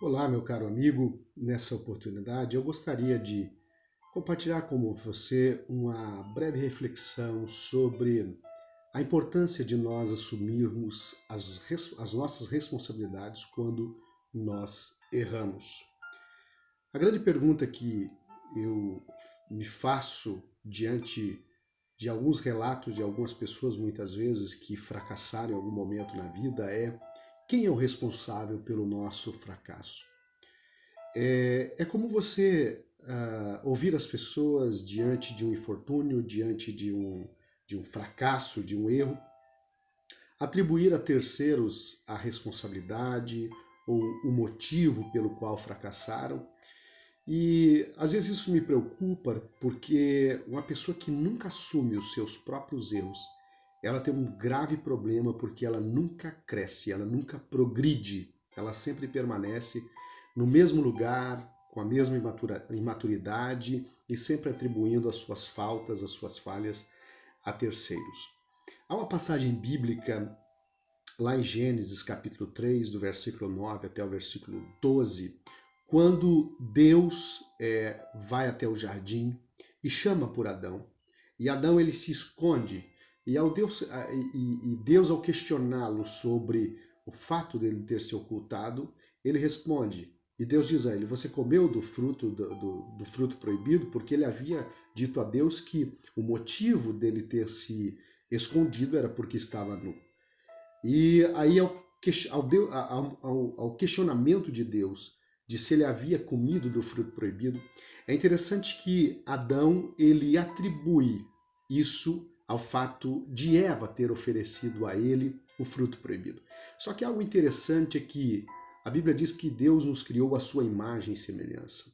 Olá, meu caro amigo. Nessa oportunidade, eu gostaria de compartilhar com você uma breve reflexão sobre a importância de nós assumirmos as nossas responsabilidades quando nós erramos. A grande pergunta que eu me faço diante de alguns relatos de algumas pessoas, muitas vezes, que fracassaram em algum momento na vida é: quem é o responsável pelo nosso fracasso? É como você ouvir as pessoas diante de um infortúnio, diante de um fracasso, de um erro, atribuir a terceiros a responsabilidade ou o motivo pelo qual fracassaram. E às vezes isso me preocupa porque uma pessoa que nunca assume os seus próprios erros, ela tem um grave problema porque ela nunca cresce, ela nunca progride, ela sempre permanece no mesmo lugar, com a mesma imaturidade e sempre atribuindo as suas faltas, as suas falhas a terceiros. Há uma passagem bíblica lá em Gênesis capítulo 3, do versículo 9 até o versículo 12, quando Deus vai até o jardim e chama por Adão. E Adão ele se esconde. Deus, ao questioná-lo sobre o fato dele ter se ocultado, ele responde. E Deus diz a ele: você comeu do fruto do fruto proibido? Porque ele havia dito a Deus que o motivo dele ter se escondido era porque estava nu. E aí, ao questionamento de Deus de se ele havia comido do fruto proibido, é interessante que Adão ele atribui isso ao fato de Eva ter oferecido a ele o fruto proibido. Só que algo interessante é que a Bíblia diz que Deus nos criou à sua imagem e semelhança.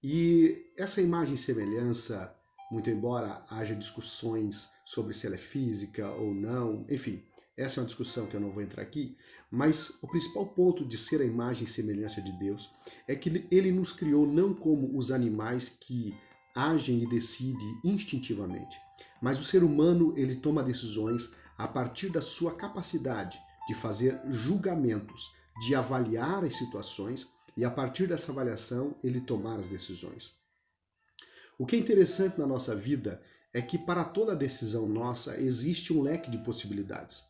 E essa imagem e semelhança, muito embora haja discussões sobre se ela é física ou não, enfim, essa é uma discussão que eu não vou entrar aqui, mas o principal ponto de ser a imagem e semelhança de Deus é que ele nos criou não como os animais que agem e decidem instintivamente, mas o ser humano ele toma decisões a partir da sua capacidade de fazer julgamentos, de avaliar as situações e a partir dessa avaliação ele tomar as decisões. O que é interessante na nossa vida é que para toda decisão nossa existe um leque de possibilidades.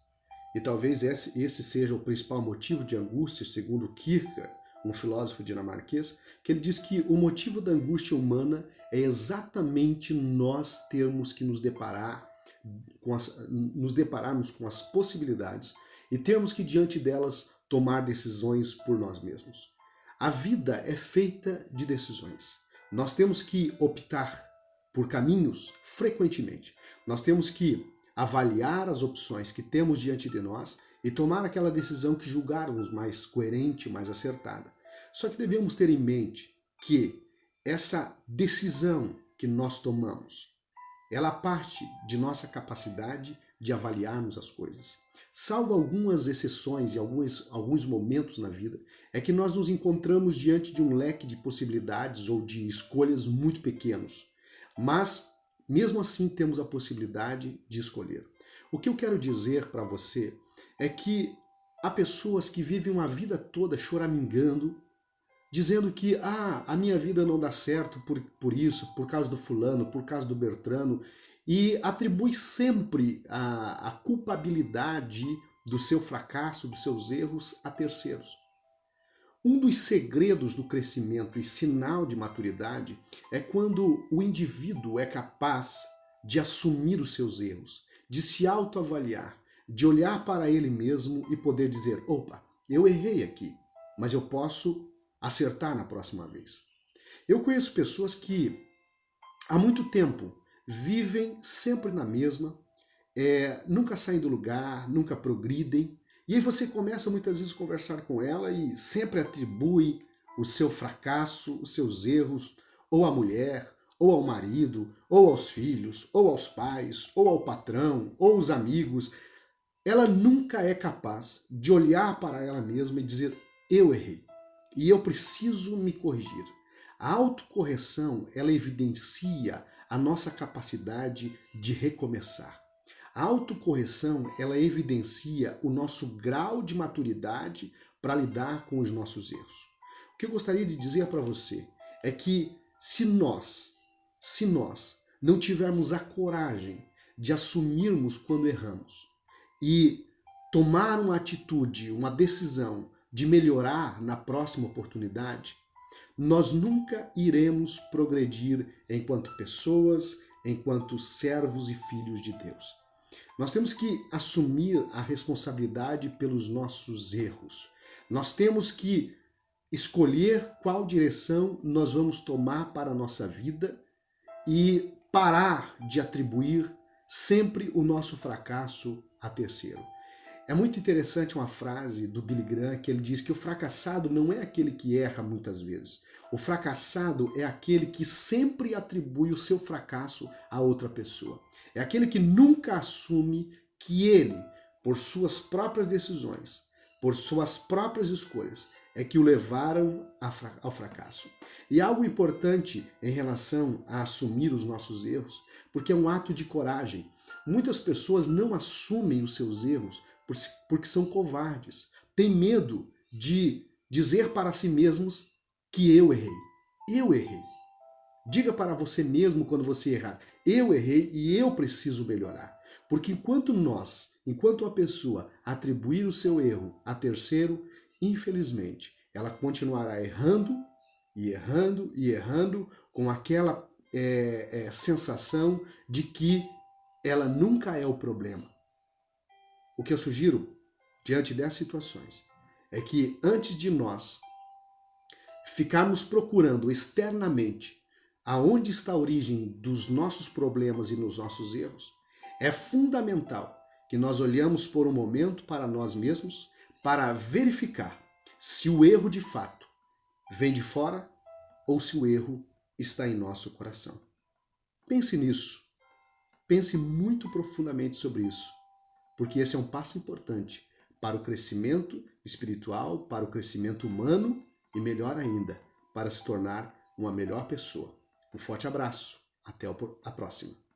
E talvez esse seja o principal motivo de angústia, segundo Kierkegaard, um filósofo dinamarquês, que ele diz que o motivo da angústia humana é exatamente nós termos que nos depararmos com as possibilidades e termos que, diante delas, tomar decisões por nós mesmos. A vida é feita de decisões. Nós temos que optar por caminhos frequentemente. Nós temos que avaliar as opções que temos diante de nós e tomar aquela decisão que julgarmos mais coerente, mais acertada. Só que devemos ter em mente que essa decisão que nós tomamos, ela parte de nossa capacidade de avaliarmos as coisas. Salvo algumas exceções e alguns momentos na vida, é que nós nos encontramos diante de um leque de possibilidades ou de escolhas muito pequenos. Mas mesmo assim, temos a possibilidade de escolher. O que eu quero dizer para você é que há pessoas que vivem uma vida toda choramingando, dizendo que a minha vida não dá certo por isso, por causa do fulano, por causa do Bertrano, e atribui sempre a culpabilidade do seu fracasso, dos seus erros a terceiros. Um dos segredos do crescimento e sinal de maturidade é quando o indivíduo é capaz de assumir os seus erros, de se autoavaliar, de olhar para ele mesmo e poder dizer: opa, eu errei aqui, mas eu posso acertar na próxima vez. Eu conheço pessoas que há muito tempo vivem sempre na mesma, nunca saem do lugar, nunca progridem. E aí você começa muitas vezes a conversar com ela e sempre atribui o seu fracasso, os seus erros, ou à mulher, ou ao marido, ou aos filhos, ou aos pais, ou ao patrão, ou aos amigos. Ela nunca é capaz de olhar para ela mesma e dizer: eu errei e eu preciso me corrigir. A autocorreção, ela evidencia a nossa capacidade de recomeçar. A autocorreção, ela evidencia o nosso grau de maturidade para lidar com os nossos erros. que eu gostaria de dizer para você é que se nós não tivermos a coragem de assumirmos quando erramos e tomar uma atitude, uma decisão de melhorar na próxima oportunidade, nós nunca iremos progredir enquanto pessoas, enquanto servos e filhos de Deus. Nós temos que assumir a responsabilidade pelos nossos erros. Nós temos que escolher qual direção nós vamos tomar para a nossa vida e parar de atribuir sempre o nosso fracasso a terceiro. É muito interessante uma frase do Billy Graham que ele diz que o fracassado não é aquele que erra muitas vezes. O fracassado é aquele que sempre atribui o seu fracasso a outra pessoa. É aquele que nunca assume que ele, por suas próprias decisões, por suas próprias escolhas, é que o levaram ao fracasso. E algo importante em relação a assumir os nossos erros, porque é um ato de coragem. Muitas pessoas não assumem os seus erros porque são covardes. Têm medo de dizer para si mesmos que eu errei. Eu errei. Diga para você mesmo quando você errar, eu errei e eu preciso melhorar. Porque enquanto a pessoa atribuir o seu erro a terceiro, infelizmente, ela continuará errando e errando e errando com aquela sensação de que ela nunca é o problema. O que eu sugiro, diante dessas situações, é que antes de nós ficarmos procurando externamente aonde está a origem dos nossos problemas e dos nossos erros, é fundamental que nós olhamos por um momento para nós mesmos para verificar se o erro de fato vem de fora ou se o erro está em nosso coração. Pense nisso. Pense muito profundamente sobre isso, porque esse é um passo importante para o crescimento espiritual, para o crescimento humano e, melhor ainda, para se tornar uma melhor pessoa. Um forte abraço. Até a próxima.